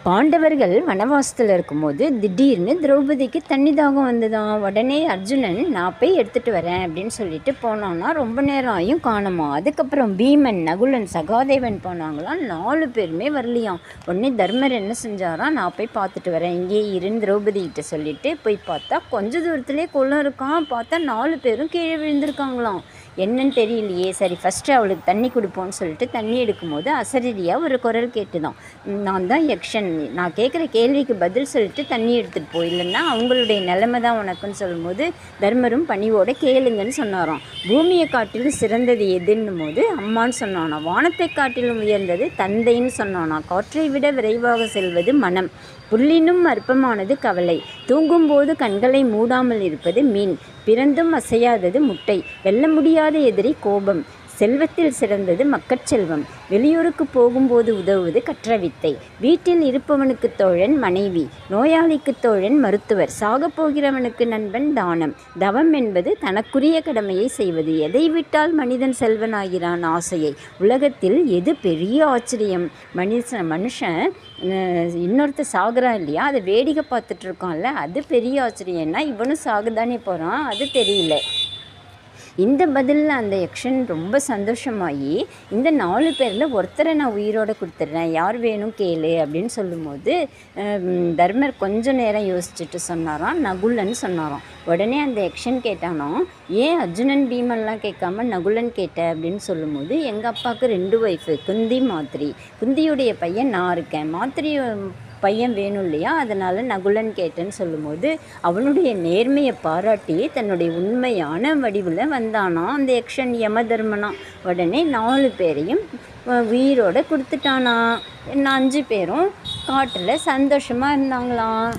பாண்டவர்கள் வனவாசத்தில் இருக்கும்போது திடீர்னு திரௌபதிக்கு தண்ணி தாகம் வந்ததாம். உடனே அர்ஜுனன் நான் போய் எடுத்துகிட்டு வரேன் அப்படின்னு சொல்லிட்டு போனான்னா ரொம்ப நேரம் ஆயும் காணுமா. அதுக்கப்புறம் பீமன், நகுலன், சகாதேவன் போனாங்களாம். 4 பேருமே வரலையாம். உடனே தர்மர் என்ன செஞ்சாராம், நான் போய் பார்த்துட்டு வரேன், இங்கேயே இருந்து திரௌபதி கிட்ட சொல்லிட்டு போய் பார்த்தா கொஞ்ச தூரத்துலேயே குளம் இருக்கான். பார்த்தா 4 பேரும் கீழே விழுந்திருக்காங்களாம். என்னன்னு தெரியலையே, சரி ஃபஸ்ட்டு அவளுக்கு தண்ணி கொடுப்போன்னு சொல்லிட்டு தண்ணி எடுக்கும்போது அசரீரியாக ஒரு குரல் கேட்டுதான், நான் தான் யக்ஷன், நான் கேட்குற கேள்விக்கு பதில் சொல்லிட்டு தண்ணி எடுத்துகிட்டு போய், இல்லைன்னா அவங்களுடைய நிலைமை தான் உனக்குன்னு சொல்லும்போது தர்மரும் பணிவோட கேளுங்கன்னு சொன்னாராம். பூமியை காட்டிலும் சிறந்தது எதுன்னும் போது அம்மான்னு சொன்னானா. வானத்தை காட்டிலும் உயர்ந்தது தந்தைன்னு சொன்னானா. காற்றை விட விரைவாக செல்வது மனம், புல்லினும் அற்பமானது கவலை, தூங்கும்போது கண்களை மூடாமல் இருப்பது மீன், பிறந்தும் அசையாதது முட்டை, வெல்ல முடியாத எதிரி கோபம், செல்வத்தில் சிறந்தது மக்கட்செல்வம், வெளியூருக்கு போகும்போது உதவுவது கற்ற வித்தை, வீட்டில் இருப்பவனுக்கு தோழன் மனைவி, நோயாளிக்கு தோழன் மருத்துவர், சாகப் போகிறவனுக்கு நண்பன் தானம், தவம் என்பது தனக்குரிய கடமையை செய்வது, எதை விட்டால் மனிதன் செல்வனாகிறான் ஆசையை. உலகத்தில் எது பெரிய ஆச்சரியம், மனுஷன் இன்னொருத்தர் சாகுறான் இல்லையா, அதை வேடிக்கை பார்த்துட்டு இருக்கான்ல, அது பெரிய ஆச்சரியம்னா இவனும் சாகுதானே போகிறான், அது தெரியல. இந்த பதிலில் அந்த யக்ஷன் ரொம்ப சந்தோஷமாகி, இந்த 4 பேரில் ஒருத்தரை நான் உயிரோடு கொடுத்துட்றேன், யார் வேணும் கேளு அப்படின்னு சொல்லும்போது தர்மர் கொஞ்சம் நேரம் யோசிச்சுட்டு சொன்னாராம், நகுலன் சொன்னாராம். உடனே அந்த யக்ஷன் கேட்டானோ, ஏன் அர்ஜுனன் பீமன்லாம் கேட்காம நகுலன் கேட்ட அப்படின்னு சொல்லும்போது, எங்கள் அப்பாவுக்கு 2 ஒய்ஃபு, குந்தி மாத்திரி, குந்தியுடைய பையன் நான் இருக்கேன், மாத்திரி பையன் வேணும் இல்லையா, அதனால் நகுலன் கேட்டேன்னு சொல்லும்போது அவனுடைய நேர்மையை பாராட்டி தன்னுடைய உண்மையான வடிவில் வந்தானா அந்த யக்ஷன் யமதர்மனா. உடனே 4 பேரையும் உயிரோடு கொடுத்துட்டானா. 5 பேரும் காட்டில் சந்தோஷமாக இருந்தாங்களாம்.